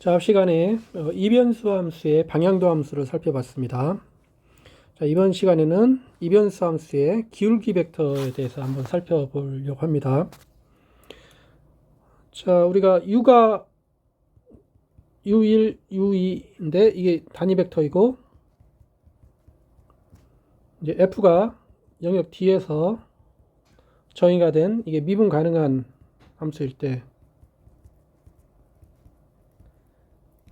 자, 앞 시간에 이변수 함수의 방향도 함수를 살펴봤습니다. 자, 이번 시간에는 이변수 함수의 기울기 벡터에 대해서 한번 살펴보려고 합니다. 자, 우리가 u가 u1, u2인데 이게 단위 벡터이고 이제 f가 영역 D에서 정의가 된 이게 미분 가능한 함수일 때,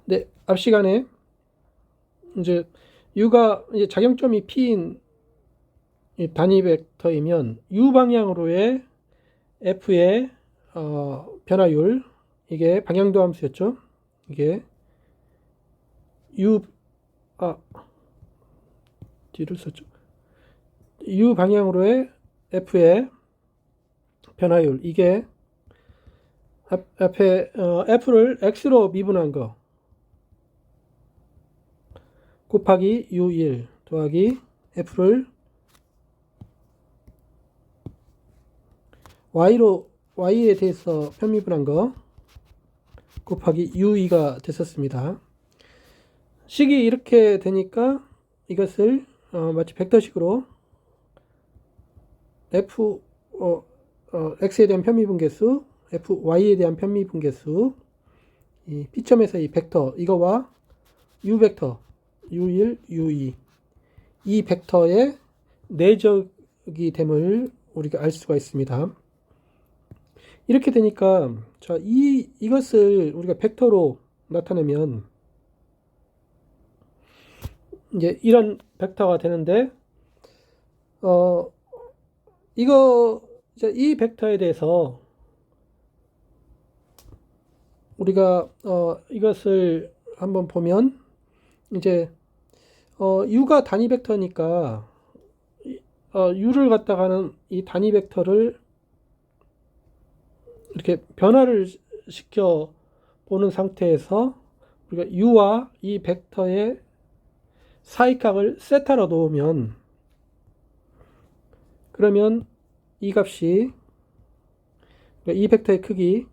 근데 앞 시간에 이제 u가 이제 작용점이 p인 단위 벡터이면 u 방향으로의 f의 변화율, 이게 방향도 함수였죠. 이게 u 뒤를 썼죠. u 방향으로의 f의 변화율, 이게 앞에 f를 x로 미분한 거 곱하기 u1 더하기 f를 y에 대해서 편미분한 거 곱하기 u2가 됐었습니다. 식이 이렇게 되니까 이것을 마치 벡터식으로 x에 대한 편미분계수, fy에 대한 편미분계수, 이 P점에서 이 벡터, 이거와 u 벡터, u1, u2, 이 벡터의 내적이 됨을 우리가 알 수가 있습니다. 이렇게 되니까, 자, 이것을 우리가 벡터로 나타내면, 이제 이런 벡터가 되는데, 이 벡터에 대해서 우리가, 이것을 한번 보면, 이제, u가 단위 벡터니까, u를 갖다가는 이 단위 벡터를 이렇게 변화를 시켜 보는 상태에서 우리가 u와 이 벡터의 사이각을 세타로 놓으면, 그러면 이 값이, 이 벡터의 크기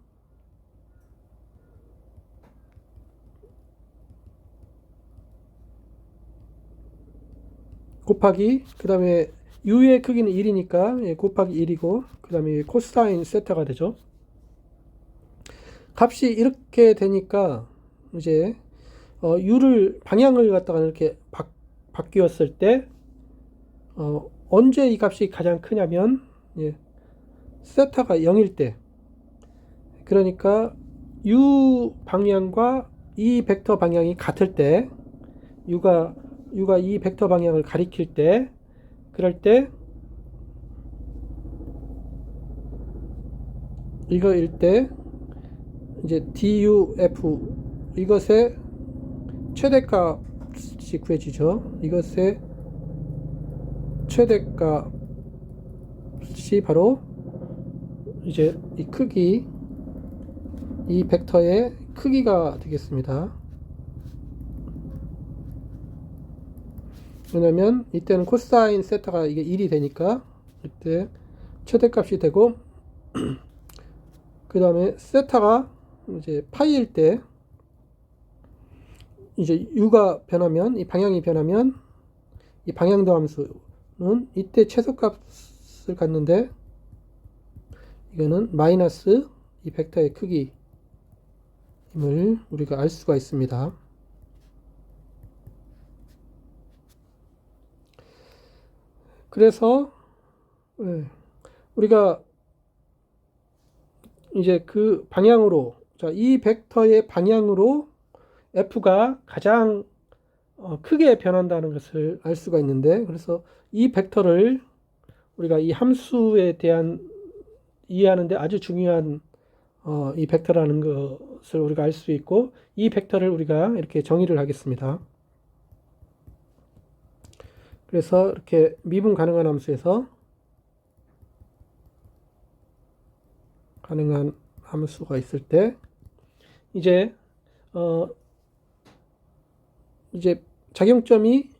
곱하기, 그 다음에 u의 크기는 1이니까 곱하기 1이고, 그 다음에 코사인 세타가 되죠. 값이 이렇게 되니까 이제 u를 방향을 갖다가 이렇게 바뀌었을 때 언제 이 값이 가장 크냐면 세타가 0일 때, 그러니까 u 방향과 이 벡터 방향이 같을 때, u가 이 벡터 방향을 가리킬 때, 그럴 때 이거일 때 이제 duf, 이것의 최대값이 구해지죠. 이것의 최대값이 바로 이제 이 크기, 이 벡터의 크기가 되겠습니다. 왜냐면 이때는 코사인 세타가 이게 1이 되니까 이때 최대값이 되고, 그 다음에 세타가 이제 파이일 때, 이제 u가 변하면, 이 방향이 변하면 이 방향도 함수는 이때 최소값을 갖는데, 이거는 마이너스 이 벡터의 크기임을 우리가 알 수가 있습니다. 그래서 우리가 이제 그 방향으로, 자, 이 벡터의 방향으로 f가 가장 크게 변한다는 것을 알 수가 있는데, 그래서 이 벡터를 우리가 이 함수에 대한 이해하는데 아주 중요한 이 벡터라는 것을 우리가 알 수 있고, 이 벡터를 우리가 이렇게 정의를 하겠습니다. 그래서 이렇게 미분 가능한 함수에서 가능한 함수가 있을 때, 이제 이제 작용점이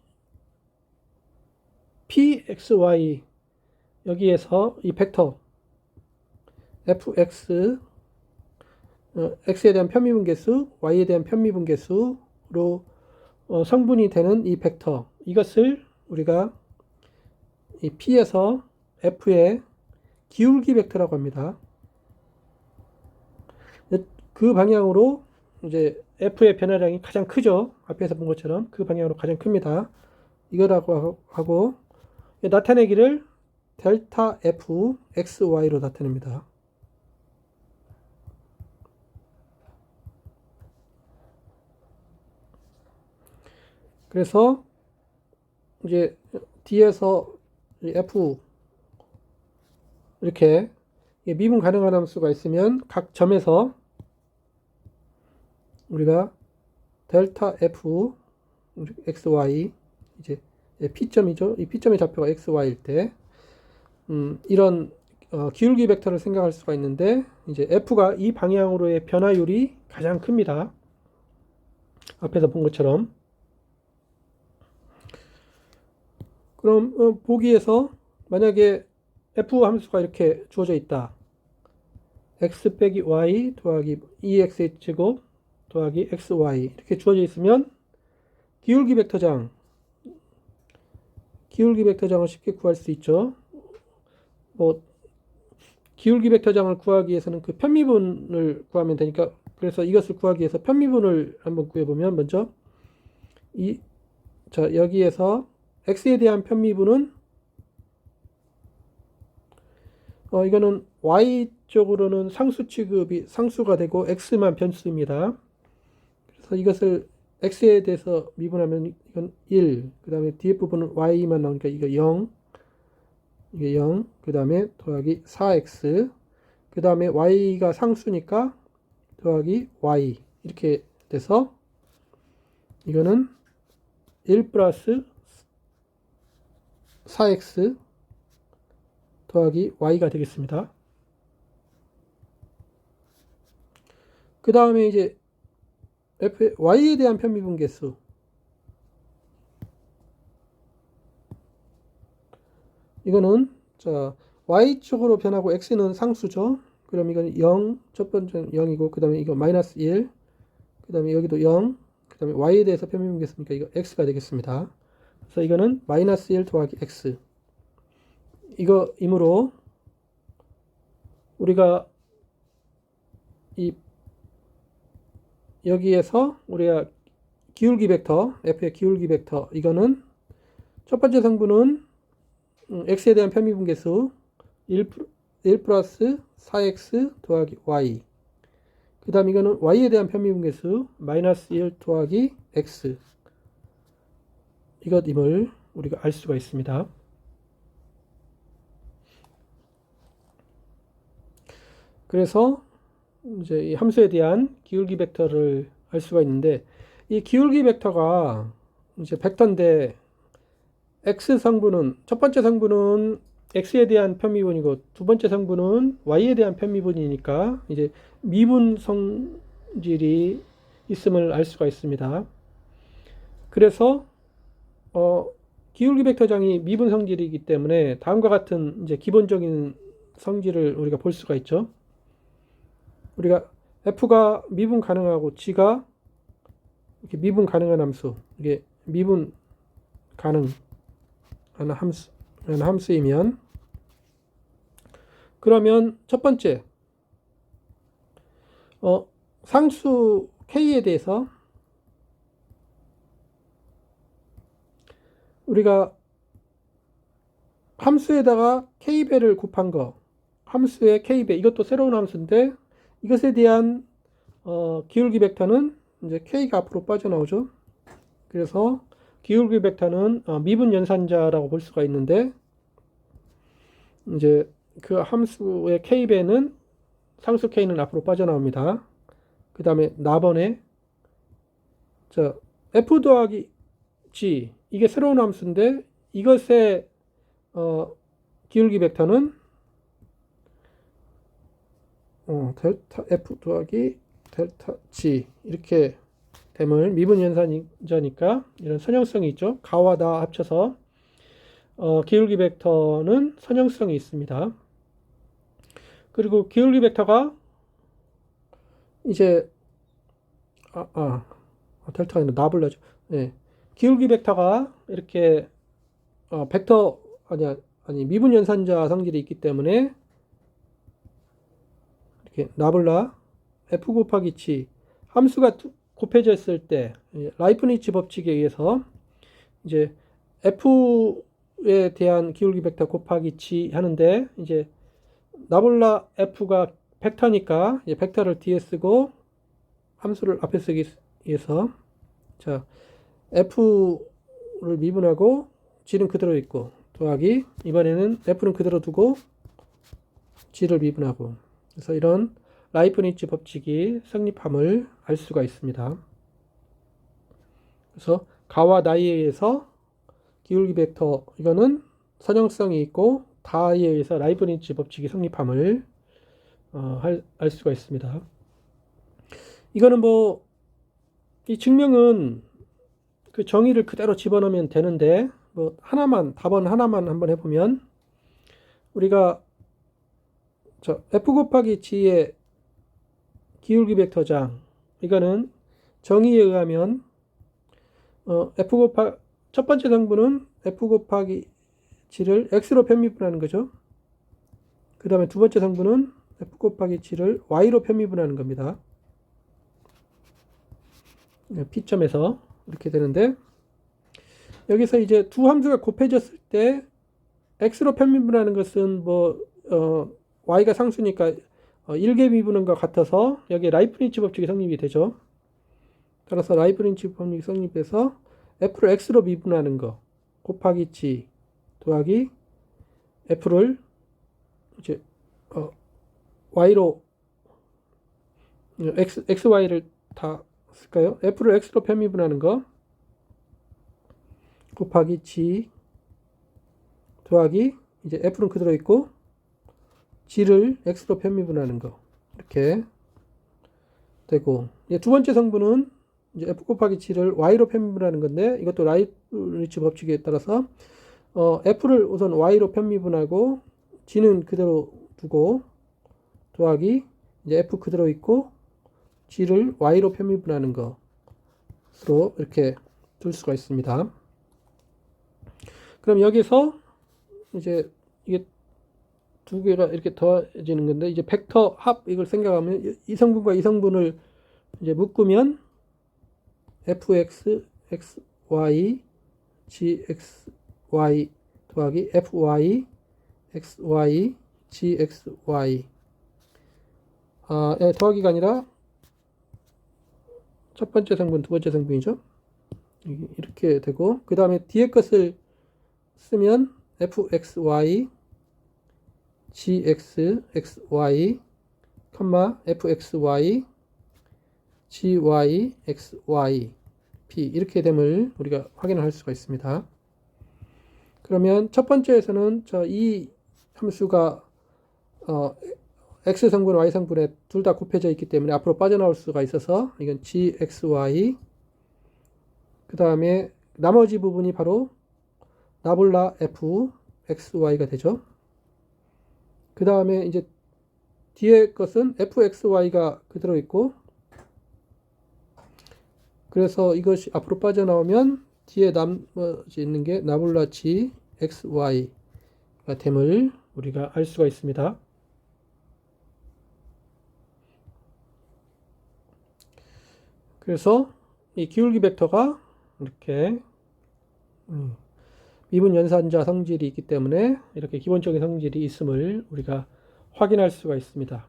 pxy, 여기에서 이 벡터 fx x에 대한 편미분계수, y에 대한 편미분계수로 성분이 되는 이 벡터, 이것을 우리가 이 P에서 F의 기울기 벡터라고 합니다. 그 방향으로 이제 F의 변화량이 가장 크죠. 앞에서 본 것처럼 그 방향으로 가장 큽니다. 이거라고 하고 나타내기를 델타 F XY로 나타냅니다. 그래서 이제 D에서 F 이렇게 미분 가능한 함수가 있으면 각 점에서 우리가 델타 F XY 이제 P점이죠. 이 P점의 좌표가 XY일 때 이런 기울기 벡터를 생각할 수가 있는데 이제 F가 이 방향으로의 변화율이 가장 큽니다. 앞에서 본 것처럼. 그럼 보기에서 만약에 F 함수가 이렇게 주어져 있다. x 빼기 y 더하기 2x의 제곱 더하기 xy 이렇게 주어져 있으면 기울기 벡터장을 쉽게 구할 수 있죠. 기울기 벡터장을 구하기 위해서는 그 편미분을 구하면 되니까, 그래서 이것을 구하기 위해서 편미분을 한번 구해보면, 먼저 여기에서 x에 대한 편미분은 이거는 y 쪽으로는 상수 취급이 상수가 되고 x만 변수입니다. 그래서 이것을 x에 대해서 미분하면 이건 1, 그 다음에 뒤에 부분은 y만 나오니까 이거 0, 이게 0, 그 다음에 더하기 4x, 그 다음에 y가 상수니까 더하기 y 이렇게 돼서 이거는 1 플러스 4x 더하기 y가 되겠습니다. 그 다음에 이제 y에 대한 편미분계수, 이거는 y쪽으로 변하고 x는 상수죠. 그럼 이건 0, 첫 번째는 0이고 그 다음에 이거 마이너스 1, 그 다음에 여기도 0, 그 다음에 y에 대해서 편미분계수니까 이거 x가 되겠습니다. 그래서 이거는 마이너스 1 더하기 x, 이거이므로 우리가 여기에서 우리가 기울기 벡터, f의 기울기 벡터, 이거는 첫 번째 성분은 x에 대한 편미분계수 1 플러스 4x 더하기 y, 그 다음 이거는 y에 대한 편미분계수 마이너스 1 더하기 x, 이것임을 우리가 알 수가 있습니다. 그래서 이제 이 함수에 대한 기울기 벡터를 알 수가 있는데, 이 기울기 벡터가 이제 벡터인데 x 성분은, 첫 번째 성분은 x에 대한 편미분이고 두 번째 성분은 y에 대한 편미분이니까 이제 미분 성질이 있음을 알 수가 있습니다. 그래서 기울기 벡터장이 미분 성질이기 때문에 다음과 같은 이제 기본적인 성질을 우리가 볼 수가 있죠. 우리가 f가 미분 가능하고 g가 이렇게 미분 가능한 함수, 이게 미분 가능한 함수이면, 그러면 첫 번째 상수 k에 대해서 우리가 함수에다가 k배를 곱한 거, 함수의 k배, 이것도 새로운 함수인데 이것에 대한 기울기 벡터는 이제 k가 앞으로 빠져나오죠. 그래서 기울기 벡터는 미분 연산자라고 볼 수가 있는데, 이제 그 함수의 k배는 상수 k는 앞으로 빠져나옵니다. 그 다음에 나번에 f 더하기 g, 이게 새로운 함수인데 이것의 기울기 벡터는 델타 f 더하기 델타 g 이렇게 됨을, 미분 연산자니까 이런 선형성이 있죠. 가와 나 합쳐서 기울기 벡터는 선형성이 있습니다. 그리고 기울기 벡터가 이제 델타가 아니라 나블라죠. 예. 기울기 벡터가 이렇게 벡터 아니 미분 연산자 성질이 있기 때문에 이렇게 나블라 f 곱하기 g 함수가 곱해졌을 때 라이프니츠 법칙에 의해서 이제 f에 대한 기울기 벡터 곱하기 g 하는데 이제 나블라 f가 벡터니까 이제 벡터를 뒤에 쓰고 함수를 앞에 쓰기 위해서 자 f를 미분하고 g는 그대로 있고 더하기 이번에는 f는 그대로 두고 g를 미분하고 그래서 이런 라이프니츠 법칙이 성립함을 알 수가 있습니다. 그래서 가와 나이에 의해서 기울기 벡터 이거는 선형성이 있고 다에 의해서 라이프니츠 법칙이 성립함을 알 수가 있습니다. 이거는 뭐 이 증명은 그 정의를 그대로 집어넣으면 되는데 뭐 답은 하나만 한번 해보면 우리가 f 곱하기 g의 기울기 벡터장 이거는 정의에 의하면 첫 번째 성분은 f 곱하기 g를 x로 편미분하는 거죠. 그 다음에 두 번째 성분은 f 곱하기 g를 y로 편미분하는 겁니다. P점에서 이렇게 되는데 여기서 이제 두 함수가 곱해졌을 때 x로 편미분하는 것은 y가 상수니까 1개 미분한 것 같아서 여기에 라이프니츠 법칙이 성립이 되죠. 따라서 라이프니츠 법칙이 성립해서 f를 x로 미분하는 거 곱하기 g 더하기 f를 이제 y로 xy를 다 쓸까요? f를 x로 편미분하는 거 곱하기 g 더하기 이제 f는 그대로 있고 g를 x로 편미분하는 거 이렇게 되고 이제 두 번째 성분은 이제 f 곱하기 g를 y로 편미분하는 건데 이것도 라이프니츠 법칙에 따라서 f를 우선 y로 편미분하고 g는 그대로 두고 더하기 이제 f 그대로 있고 g를 y로 편미분하는 것으로 이렇게 둘 수가 있습니다. 그럼 여기서 이제 이게 두 개가 이렇게 더해지는 건데 이제 벡터 합 이걸 생각하면 이 성분과 이 성분을 이제 묶으면 fx xy gxy 더하기 fy xy gxy 더하기가 아니라 첫 번째 성분 두 번째 성분이죠. 이렇게 되고 그 다음에 뒤에 것을 쓰면 fxy gxxy fxy gyxy p 이렇게 됨을 우리가 확인할 수가 있습니다. 그러면 첫 번째에서는 이 함수가 x 성분 y 성분에 둘 다 곱해져 있기 때문에 앞으로 빠져나올 수가 있어서 이건 gxy 그 다음에 나머지 부분이 바로 나블라 f xy가 되죠. 그 다음에 이제 뒤에 것은 fxy가 그대로 있고 그래서 이것이 앞으로 빠져나오면 뒤에 나머지 있는 게 나블라 g xy가 됨을 우리가 알 수가 있습니다. 그래서 이 기울기 벡터가 이렇게 미분 연산자 성질이 있기 때문에 이렇게 기본적인 성질이 있음을 우리가 확인할 수가 있습니다.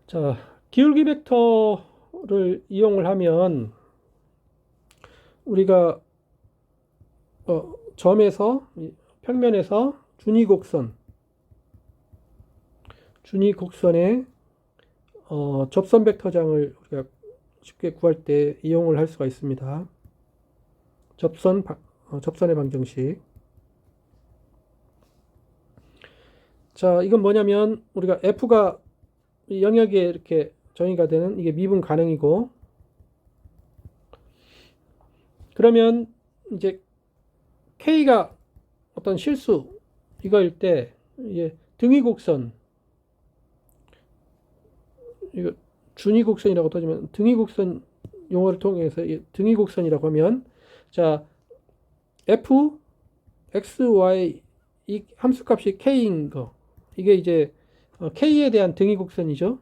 자, 기울기 벡터를 이용을 하면 우리가 점에서 평면에서 준위곡선의 접선 벡터장을 우리가 쉽게 구할 때 이용을 할 수가 있습니다. 접선의 방정식. 자, 이건 뭐냐면 우리가 f가 영역에 이렇게 정의가 되는 이게 미분 가능이고 그러면 이제 k가 어떤 실수 이거일 때 이제 등위곡선 이거 준위곡선이라고 떠지면 등위곡선 용어를 통해서 등위곡선이라고 하면 자 f x y 이 함수값이 k인 거 이게 이제 k에 대한 등위곡선이죠.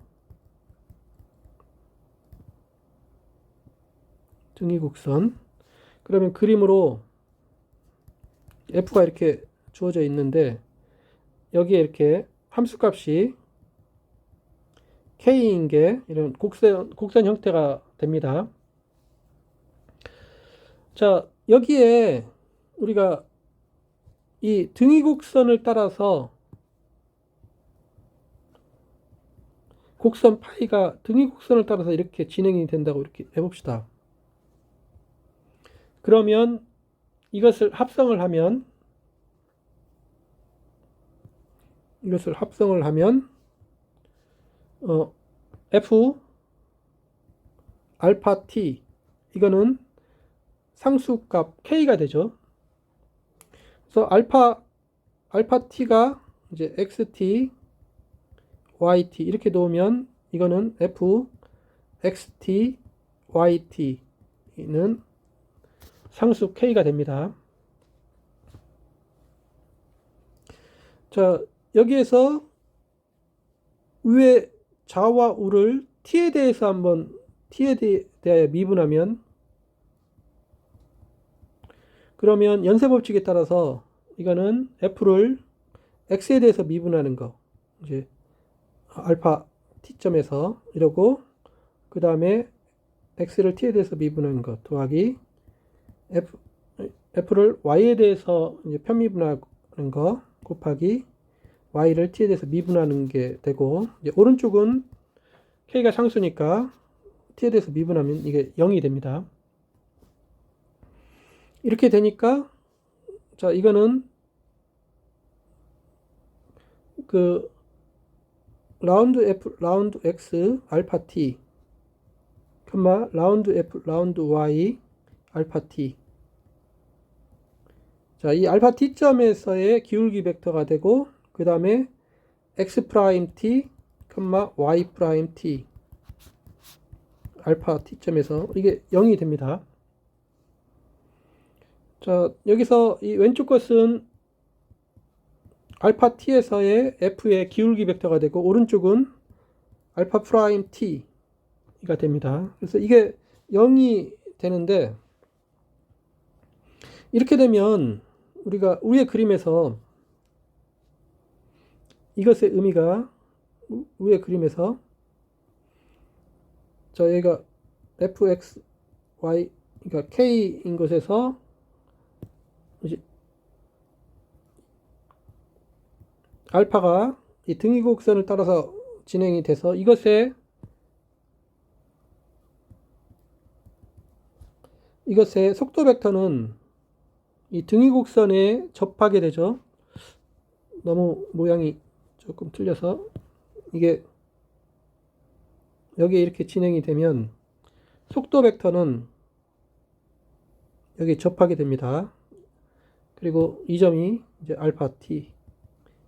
등위곡선. 그러면 그림으로 f가 이렇게 주어져 있는데 여기에 이렇게 함수값이 k인 게 이런 곡선 형태가 됩니다. 자, 여기에 우리가 이 등위곡선을 따라서 곡선 파이가 등위곡선을 따라서 이렇게 진행이 된다고 이렇게 해봅시다. 그러면 이것을 합성을 하면 f 알파 t 이거는 상수값 k가 되죠. 그래서 알파 t가 이제 xt yt 이렇게 놓으면 이거는 f xt yt는 상수 k가 됩니다. 자, 여기에서 위에 좌와 우를 t에 대해서 t에 대하여 미분하면 그러면 연쇄법칙에 따라서 이거는 f를 x에 대해서 미분하는 거 이제 알파 t점에서 이러고 그 다음에 x를 t에 대해서 미분하는 것 더하기 f를 y에 대해서 이제 편미분하는 거 곱하기 y를 t에 대해서 미분하는 게 되고 이제 오른쪽은 k가 상수니까 t에 대해서 미분하면 이게 0이 됩니다. 이렇게 되니까 자 이거는 그 라운드 f 라운드 x 알파 t 라운드 f 라운드 y 알파 t 자, 이 알파 t점에서의 기울기 벡터가 되고 그 다음에 x 프라임 t, y 프라임 t 알파 t점에서 이게 0이 됩니다. 자, 여기서 이 왼쪽 것은 알파 t에서의 f의 기울기 벡터가 되고 오른쪽은 알파 프라임 t가 됩니다. 그래서 이게 0이 되는데 이렇게 되면 우리가 위의 그림에서 이것의 의미가 위의 그림에서 자 여기가 fx y 그러니까 k인 것에서 이제 알파가 이 등위곡선을 따라서 진행이 돼서 이것의 속도 벡터는 이 등위곡선에 접하게 되죠. 너무 모양이 조금 틀려서 이게 여기에 이렇게 진행이 되면 속도 벡터는 여기 접하게 됩니다. 그리고 이 점이 이제 알파 t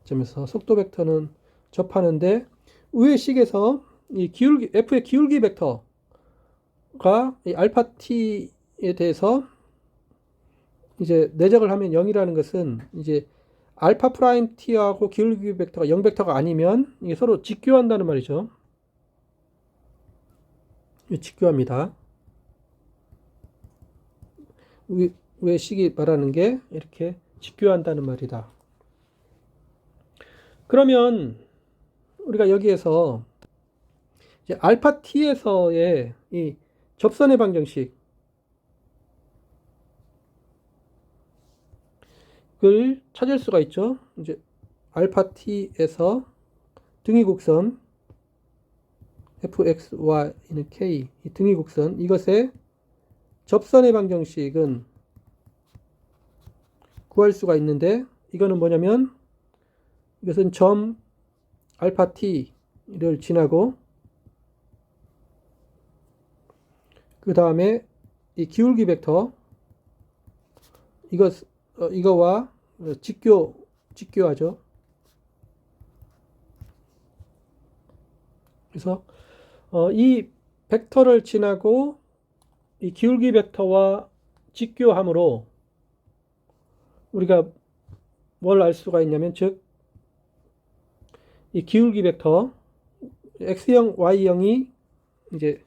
점에서 속도 벡터는 접하는데 위의 식에서 이 기울기 f의 기울기 벡터가 이 알파 t에 대해서 이제 내적을 하면 0이라는 것은 이제 알파 프라임 t하고 기울기 벡터가 0 벡터가 아니면 이게 서로 직교한다는 말이죠. 직교합니다. 위의 식이 말하는 게 이렇게 직교한다는 말이다. 그러면 우리가 여기에서 이제 알파 t에서의 이 접선의 방정식을 찾을 수가 있죠. 이제 알파 t에서 등위곡선 fx, y는 k 이 등위곡선 이것의 접선의 방정식은 구할 수가 있는데 이거는 뭐냐면 이것은 점 알파 t를 지나고 그 다음에 이 기울기 벡터 이거와 직교하죠. 그래서 이 벡터를 지나고 이 기울기 벡터와 직교함으로 우리가 뭘 알 수가 있냐면, 즉 이 기울기 벡터 x형, y형이 이제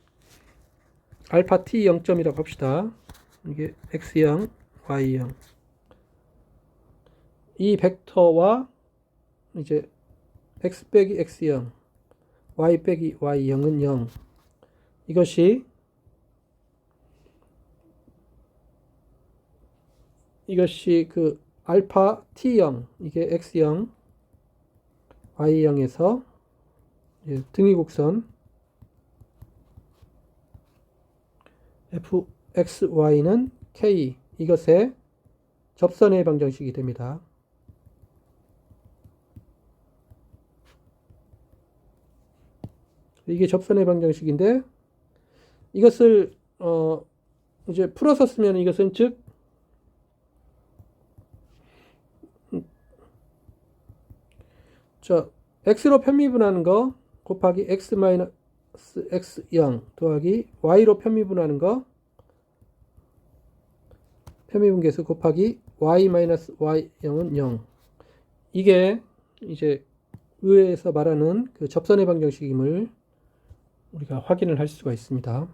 알파 t 0점이라고 합시다. 이게 x형, y형. 이 벡터와 이제 x 빼기 x형, y 빼기 y형은 0. 이것이 그 알파 t형, 이게 x형, y형에서 등위 곡선 fxy는 k, 이것의 접선의 방정식이 됩니다. 이게 접선의 방정식인데, 이것을 이제 풀어서 쓰면 이것은 즉 x로 편미분하는 거 곱하기 x 마이너스 x0 더하기 y로 편미분하는 거 편미분계수 곱하기 y 마이너스 y0은 0. 이게 이제 의회에서 말하는 그 접선의 방정식임을 우리가 확인을 할 수가 있습니다.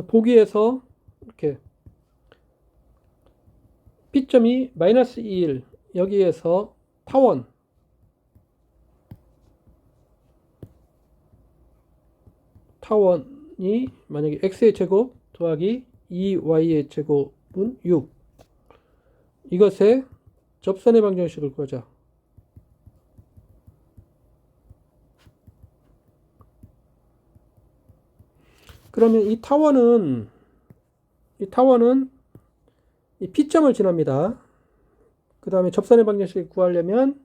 보기에서 이렇게 P점이 마이너스 2일, 여기에서 타원이 만약에 x의 제곱 더하기 2y의 제곱은 6. 이것의 접선의 방정식을 구하자. 그러면 이 타원은 이 P점을 지납니다. 그 다음에 접선의 방정식을 구하려면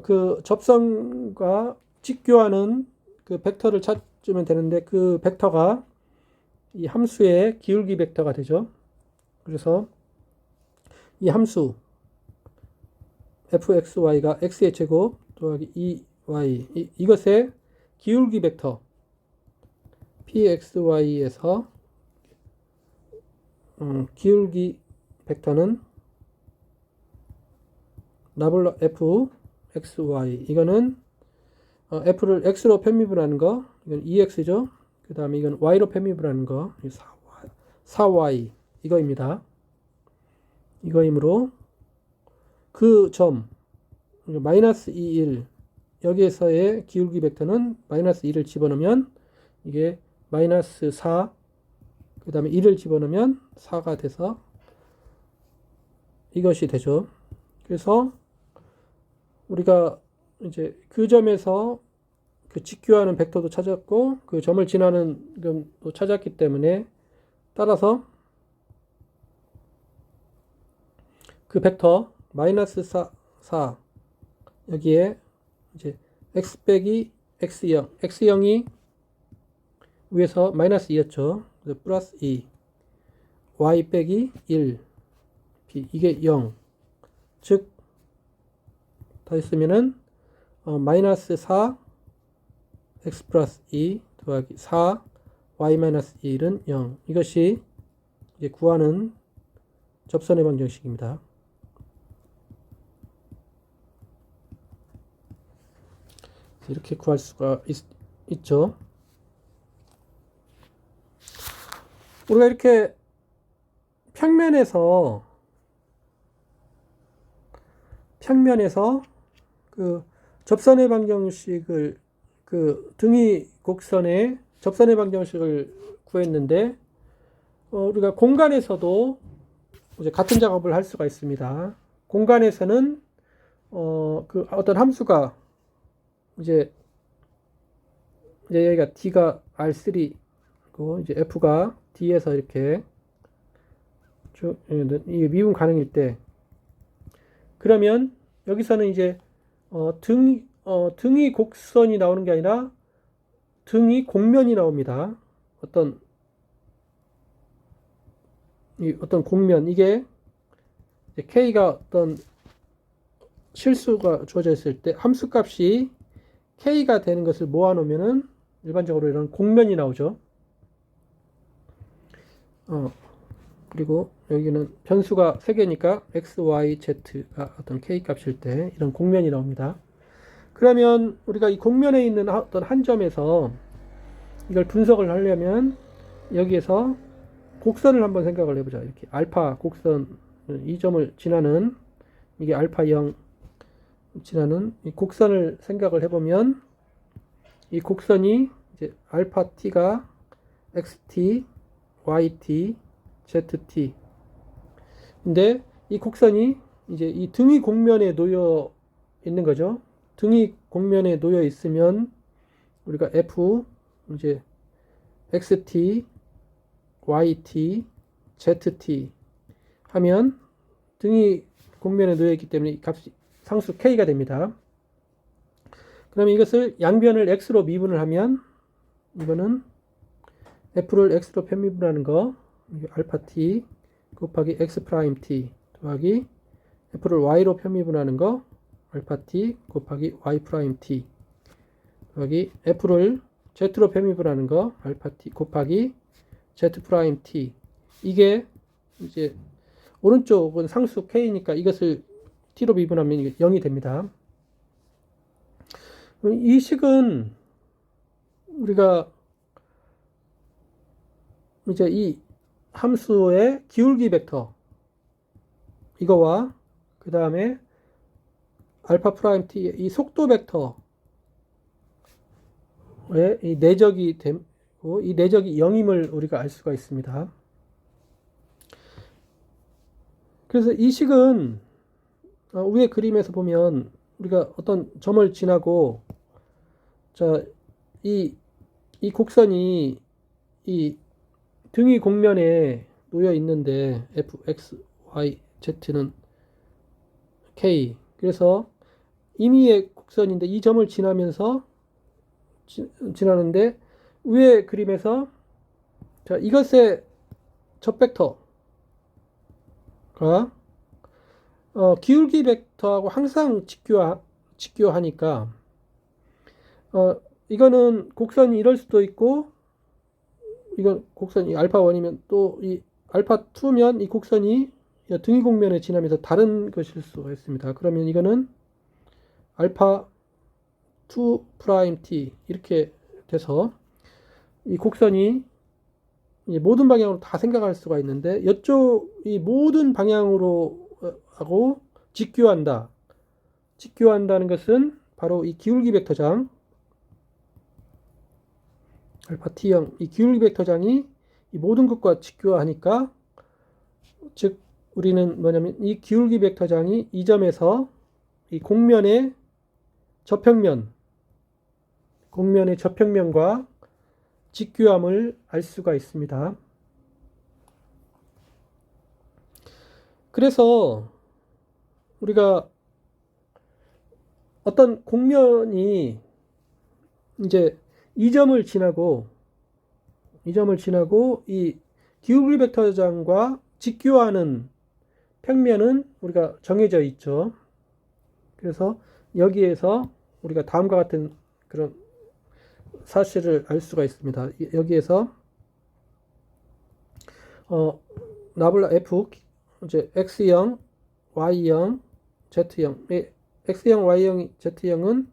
그 접선과 직교하는 그 벡터를 찾으면 되는데, 그 벡터가 이 함수의 기울기 벡터가 되죠. 그래서 이 함수 fxy가 x의 제곱 더하기 2y, 이것의 기울기 벡터 pxy에서 기울기 벡터는 나블러 fxy, 이거는 f를 x로 편미분하는 거, 이건 2x죠. 그 다음에 이건 y로 편미분하는 거, 4y, 이거입니다. 이거이므로 그 점 마이너스 2, 1, 여기에서의 기울기 벡터는 마이너스 2를 집어넣으면 이게 마이너스 4, 그 다음에 1을 집어넣으면 4가 돼서 이것이 되죠. 그래서 우리가 이제 그 점에서 그 직교하는 벡터도 찾았고, 그 점을 지나는 점도 찾았기 때문에, 따라서 그 벡터 마이너스 4, 여기에 이제 x 빼기 x형, x형이 위에서 마이너스 2였죠. 그래서 플러스 2, y 빼기 1, b, 이게 0. 즉, 다시 쓰면은 마이너스 4 x 플러스 2 더하기 4 y 마이너스 1은 0. 이것이 이제 구하는 접선의 방정식입니다. 이렇게 구할 수가 있죠. 우리가 이렇게 평면에서 그 접선의 방정식을, 그 등위 곡선의 접선의 방정식을 구했는데, 우리가 공간에서도 이제 같은 작업을 할 수가 있습니다. 공간에서는 그 어떤 함수가 이제 여기가 d가 r3고 이제 f가 d에서 이렇게 이 미분 가능일 때, 그러면 여기서는 이제 등위 곡선이 나오는 게 아니라 등위 곡면이 나옵니다. 어떤 곡면, 이게 K가 어떤 실수가 주어져 있을 때 함수 값이 k가 되는 것을 모아놓으면은 일반적으로 이런 곡면이 나오죠. 그리고 여기는 변수가 3개니까 x, y, z가 어떤 k 값일 때 이런 곡면이 나옵니다. 그러면 우리가 이 곡면에 있는 어떤 한 점에서 이걸 분석을 하려면 여기에서 곡선을 한번 생각을 해보자. 이렇게 알파 곡선, 이 점을 지나는, 이게 알파 0 지나는 이 곡선을 생각을 해보면 이 곡선이 이제 알파 t가 xt, yt, zt. 근데 이 곡선이 이제 이 등위 곡면에 놓여 있는 거죠. 등위 곡면에 놓여 있으면 우리가 f 이제 xt, yt, zt 하면 등위 곡면에 놓여 있기 때문에 이 값이 상수 k가 됩니다. 그러면 이것을 양변을 x로 미분을 하면 이거는 f를 x로 편미분하는 거 알파 t 곱하기 x 프라임 t 더하기 f를 y로 편미분하는 거 알파 t 곱하기 y 프라임 t 더하기 f를 z로 편미분하는 거 알파 t 곱하기 z 프라임 t. 이게 이제 오른쪽은 상수 k니까 이것을 t로 미분하면 이게 0이 됩니다. 이 식은 우리가 이제 이 함수의 기울기 벡터 이거와 그 다음에 알파 프라임 t의 이 속도 벡터의 이 내적이 되고 이 내적이 0임을 우리가 알 수가 있습니다. 그래서 이 식은 위에 그림에서 보면 우리가 어떤 점을 지나고 자, 이 곡선이 이 등위 곡면에 놓여 있는데 f, x, y, z는 k. 그래서 임의의 곡선인데 이 점을 지나면서 지나는데 위에 그림에서 자, 이것의 접 벡터가 기울기 벡터하고 항상 직교하니까 이거는 곡선이 이럴 수도 있고 이건 곡선이 알파 1이면 또 이 알파 2면 이 곡선이 등위 곡면에 지나면서 다른 것일 수가 있습니다. 그러면 이거는 알파 2 프라임 t 이렇게 돼서 이 곡선이 모든 방향으로 다 생각할 수가 있는데 이쪽 이 모든 방향으로 하고 직교한다는 것은 바로 이 기울기 벡터장 알파 t형 이 기울기 벡터장이 이 모든 것과 직교하니까 즉 우리는 뭐냐면 이 기울기 벡터장이 이 점에서 이 곡면의 저평면과 직교함을 알 수가 있습니다. 그래서 우리가 어떤 곡면이 이제 이 점을 지나고 이 기울기 벡터장과 직교하는 평면은 우리가 정해져 있죠. 그래서 여기에서 우리가 다음과 같은 그런 사실을 알 수가 있습니다. 여기에서 나블라 f 이제 x형, y형, z형. x형, y형, z형은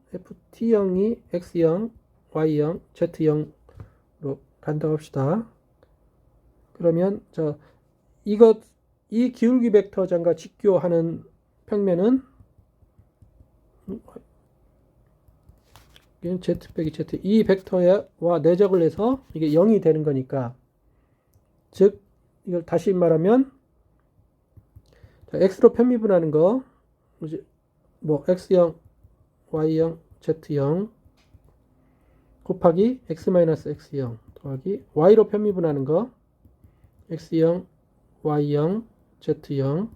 ft형이 x형, y형, z형으로 간다고 합시다. 그러면 이 기울기 벡터장과 직교하는 평면은 z 빼기 z 이 벡터와 내적을 해서 이게 0이 되는 거니까 즉 이걸 다시 말하면 x로 편미분하는 거 이제 뭐 x형, y형, z형 곱하기 x-x형 더하기 y로 편미분하는 거 x형, y형, z형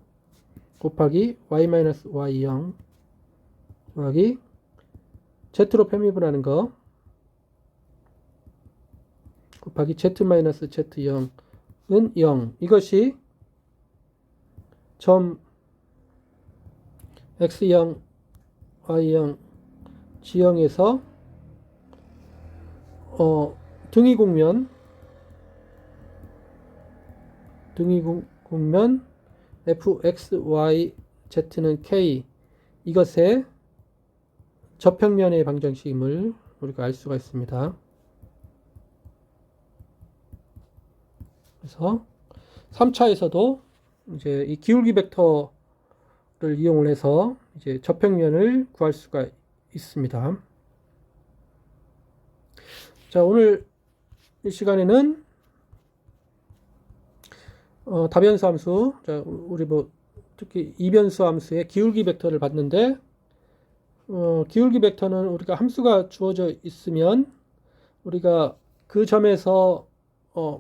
곱하기 y-y형 더하기 z로 편미분하는 거 곱하기 z-z형은 0. 이것이 점 x형, Y형 지형에서 등위 곡면 fx, y, z는 k 이것의 저평면의 방정식임을 우리가 알 수가 있습니다. 그래서 3차에서도 이제 이 기울기 벡터를 이용을 해서 이제 저평면을 구할 수가 있습니다. 자, 오늘 이 시간에는 다변수 함수, 자, 우리 특히 이변수 함수의 기울기 벡터를 봤는데, 기울기 벡터는 우리가 함수가 주어져 있으면 우리가 그 점에서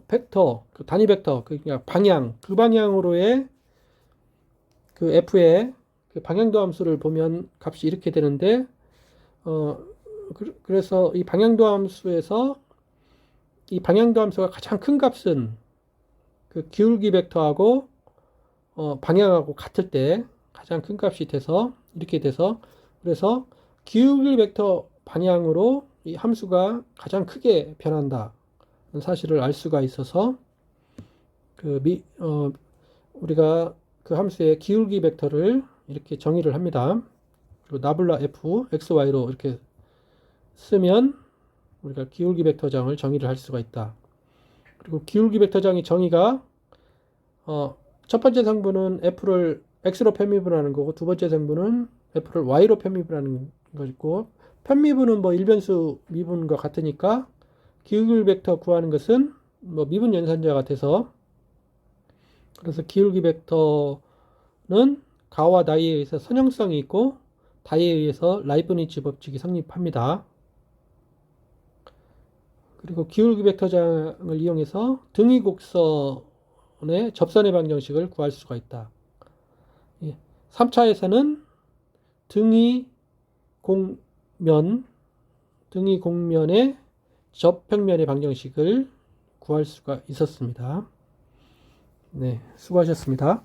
벡터, 그 단위 벡터, 그냥 방향, 그 방향으로의 그 f의 그 방향도 함수를 보면 값이 이렇게 되는데, 그래서 이 방향도 함수에서 이 방향도 함수가 가장 큰 값은 그 기울기 벡터하고 방향하고 같을 때 가장 큰 값이 돼서 이렇게 돼서, 그래서 기울기 벡터 방향으로 이 함수가 가장 크게 변한다 사실을 알 수가 있어서 우리가 그 함수의 기울기 벡터를 이렇게 정의를 합니다. 그리고 나블라 f xy로 이렇게 쓰면 우리가 기울기 벡터장을 정의를 할 수가 있다. 그리고 기울기 벡터장의 정의가 첫 번째 성분은 f를 x로 편미분하는 거고, 두 번째 성분은 f를 y로 편미분하는 것이고, 편미분은 일변수 미분과 같으니까 기울기 벡터 구하는 것은 미분 연산자가 돼서, 그래서 기울기 벡터는 가와 나이에 의해서 선형성이 있고 다이에 의해서 라이브니츠 법칙이 성립합니다. 그리고 기울기 벡터장을 이용해서 등위 곡선의 접선의 방정식을 구할 수가 있다. 3차에서는 등위 곡면의 접평면의 방정식을 구할 수가 있었습니다. 네, 수고하셨습니다.